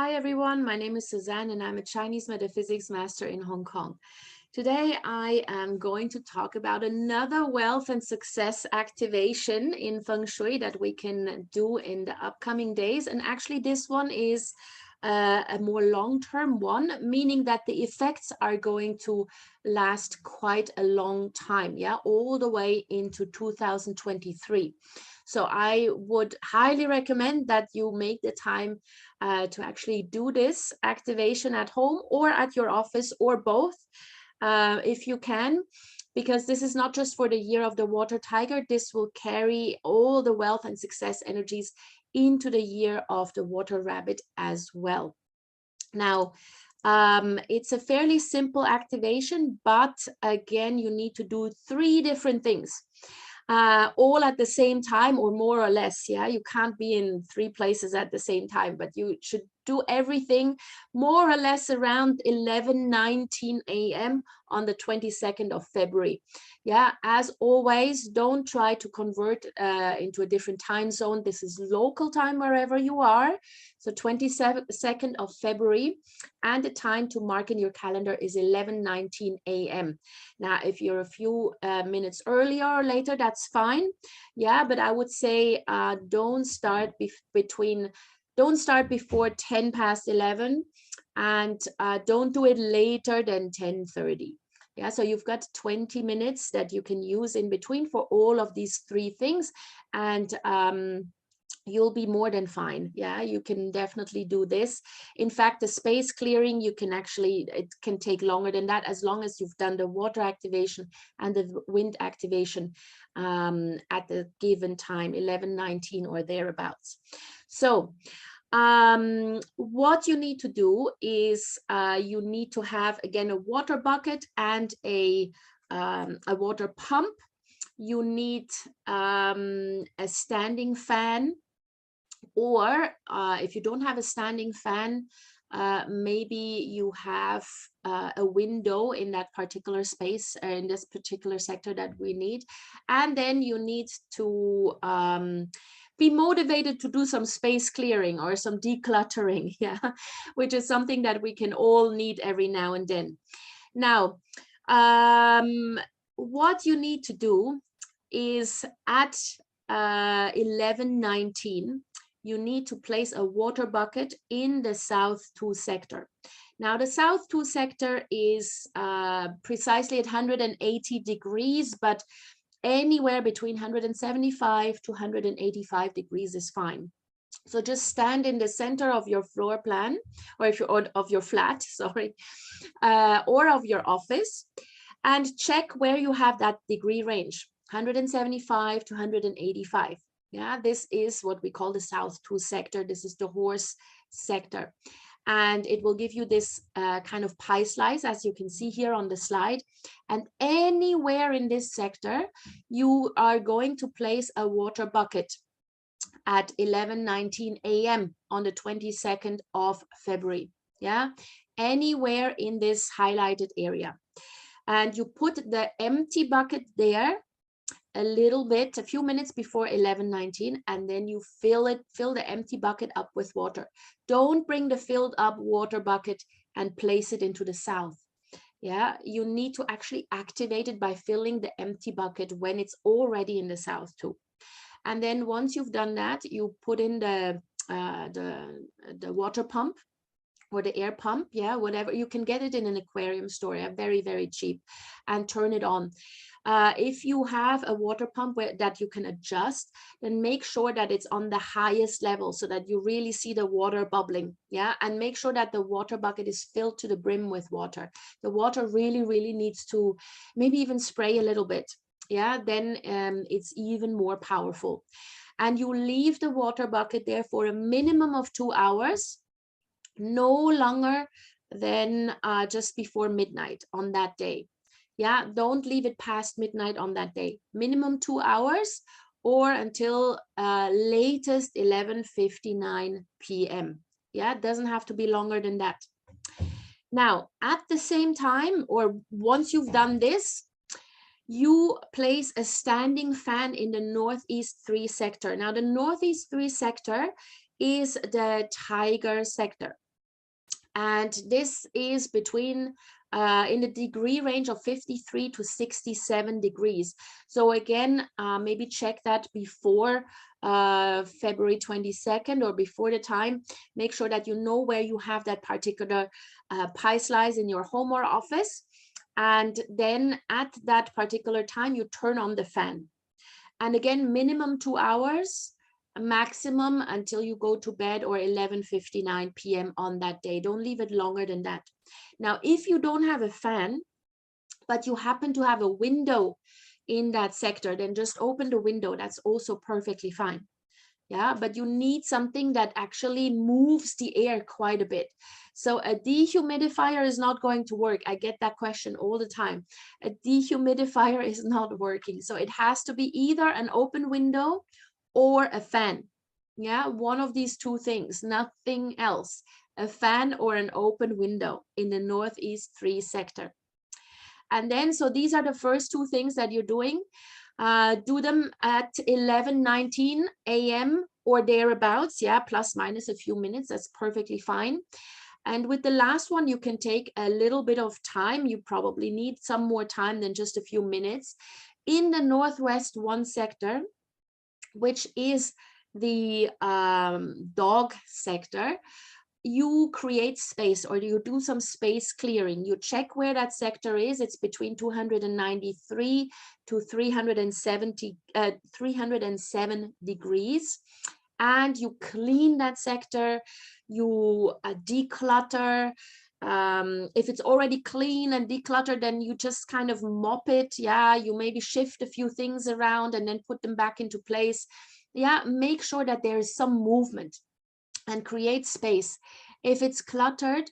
Hi everyone, my name is Suzanne and I'm a Chinese metaphysics master in Hong Kong. Today I am going to talk about another wealth and success activation in Feng Shui that we can do in the upcoming days. And actually this one is a more long-term one, meaning that the effects are going to last quite a long time, all the way into 2023. So I would highly recommend that you make the time to actually do this activation at home or at your office or both, if you can, because this is not just for the year of the water tiger. This will carry all the wealth and success energies into the year of the water rabbit as well. Now, it's a fairly simple activation, but again, you need to do 3 different things. All at the same time, or more or less. You can't be in 3 places at the same time, but you should do everything more or less around 11:19 a.m. on the 22nd of February. As always, don't try to convert into a different time zone. This is local time wherever you are. So 22nd of February, and the time to mark in your calendar is 11:19 a.m. Now, if you're a few minutes earlier or later, that's fine. But I would say don't start before 10 past 11, and don't do it later than 10:30. So you've got 20 minutes that you can use in between for all of these 3 things, and you'll be more than fine. You can definitely do this. In fact, the space clearing, it can take longer than that, as long as you've done the water activation and the wind activation at the given time, 11:19 or thereabouts. So what you need to do is you need to have, again, a water bucket and a water pump. You need a standing fan, or if you don't have a standing fan, maybe you have a window in that particular space, in this particular sector that we need. And then you need to be motivated to do some space clearing or some decluttering, which is something that we can all need every now and then. Now, what you need to do is at 11:19, you need to place a water bucket in the South 2 sector. Now, the South 2 sector is precisely at 180 degrees, but anywhere between 175 to 185 degrees is fine. So just stand in the center of your floor plan, or of your flat, sorry, or of your office, and check where you have that degree range, 175 to 185. This is what we call the South 2 sector. This is the horse sector. And it will give you this kind of pie slice, as you can see here on the slide. And anywhere in this sector, you are going to place a water bucket at 11:19 a.m. on the 22nd of February. Anywhere in this highlighted area. And you put the empty bucket there a few minutes before 11:19, and then you fill the empty bucket up with water. Don't bring the filled up water bucket and place it into the south. You need to actually activate it by filling the empty bucket when it's already in the south too. And then once you've done that, you put in the water pump or the air pump, whatever. You can get it in an aquarium store, very, very cheap, and turn it on. If you have a water pump that you can adjust, then make sure that it's on the highest level so that you really see the water bubbling, and make sure that the water bucket is filled to the brim with water. The water really, really needs to maybe even spray a little bit, then it's even more powerful. And you leave the water bucket there for a minimum of 2 hours, no longer than just before midnight on that day. Don't leave it past midnight on that day. Minimum 2 hours, or until latest 11:59 p.m. It doesn't have to be longer than that. Now, at the same time, or once you've done this, you place a standing fan in the Northeast 3 sector. Now, the Northeast 3 sector is the tiger sector. And this is between in the degree range of 53 to 67 degrees. So again, maybe check that before February 22nd or before the time. Make sure that you know where you have that particular pie slice in your home or office. And then at that particular time, you turn on the fan. And again, minimum 2 hours, maximum until you go to bed, or 11:59 p.m. on that day. Don't leave it longer than that. Now, if you don't have a fan, but you happen to have a window in that sector, then just open the window. That's also perfectly fine. Yeah, but you need something that actually moves the air quite a bit. So a dehumidifier is not going to work. I get that question all the time. A dehumidifier is not working. So it has to be either an open window or a fan. Yeah, one of these two things, nothing else. A fan or an open window in the Northeast 3 sector. And then, so these are the first two things that you're doing. Do them at 11:19 a.m. or thereabouts. Yeah, plus minus a few minutes. That's perfectly fine. And with the last one, you can take a little bit of time. You probably need some more time than just a few minutes. In the Northwest 1 sector, which is the dog sector, you create space, or you do some space clearing. You check where that sector is. It's between 293 to 307 degrees. And you clean that sector, you declutter. If it's already clean and decluttered, then you just kind of mop it. Yeah, you maybe shift a few things around and then put them back into place. Yeah, make sure that there is some movement and create space. If it's cluttered,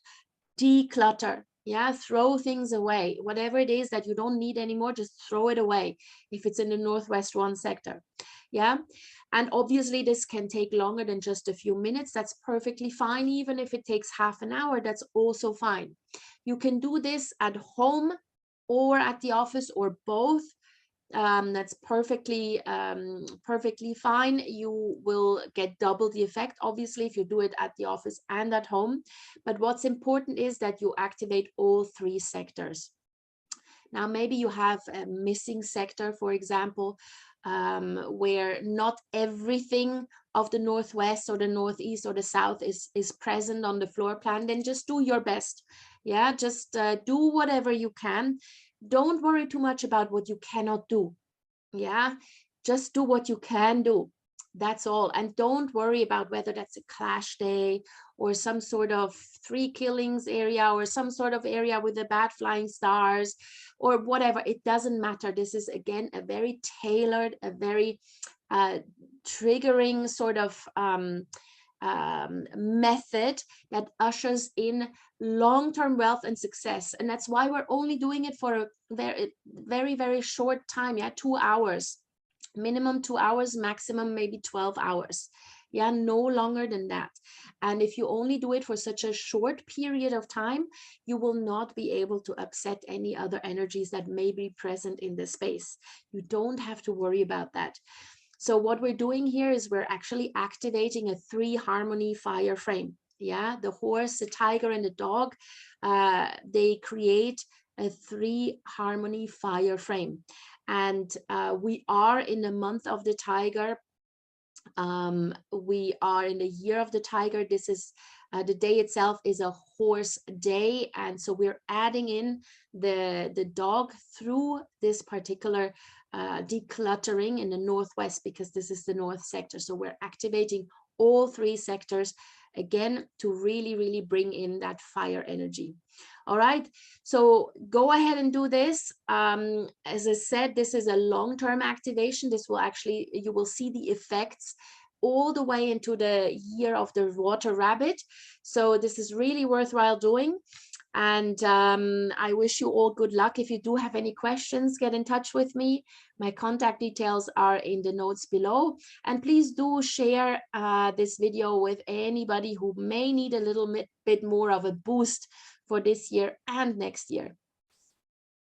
declutter. Yeah, throw things away. Whatever it is that you don't need anymore, just throw it away if it's in the Northwest 1 sector. Yeah, and obviously this can take longer than just a few minutes. That's perfectly fine. Even if it takes half an hour, that's also fine. You can do this at home or at the office or both. That's perfectly fine. You will get double the effect, obviously, if you do it at the office and at home. But what's important is that you activate all 3 sectors. Now, maybe you have a missing sector, for example, where not everything of the Northwest or the Northeast or the South is present on the floor plan. Then just do your best. Yeah, just do whatever you can. Don't worry too much about what you cannot do. Yeah, just do what you can do. That's all. And don't worry about whether that's a clash day or some sort of 3 killings area or some sort of area with the bad flying stars or whatever. It doesn't matter. This is, again, a very tailored, a very triggering sort of method that ushers in long-term wealth and success. And that's why we're only doing it for a very, very short time. Yeah, 2 hours, minimum 2 hours, maximum maybe 12 hours. Yeah, no longer than that. And if you only do it for such a short period of time, you will not be able to upset any other energies that may be present in the space. You don't have to worry about that. So what we're doing here is we're actually activating a 3 harmony fire frame. Yeah, the horse, the tiger, and the dog, they create a 3 harmony fire frame. And we are in the month of the tiger. We are in the year of the tiger. This is the day itself is a horse day. And so we're adding in the dog through this particular decluttering in the Northwest, because this is the North sector. So we're activating all 3 sectors again to really, really bring in that fire energy. All right, so go ahead and do this. As I said, this is a long-term activation. This will actually, you will see the effects all the way into the year of the water rabbit. So this is really worthwhile doing. And I wish you all good luck. If you do have any questions, get in touch with me. My contact details are in the notes below. And please do share this video with anybody who may need a little bit more of a boost for this year and next year.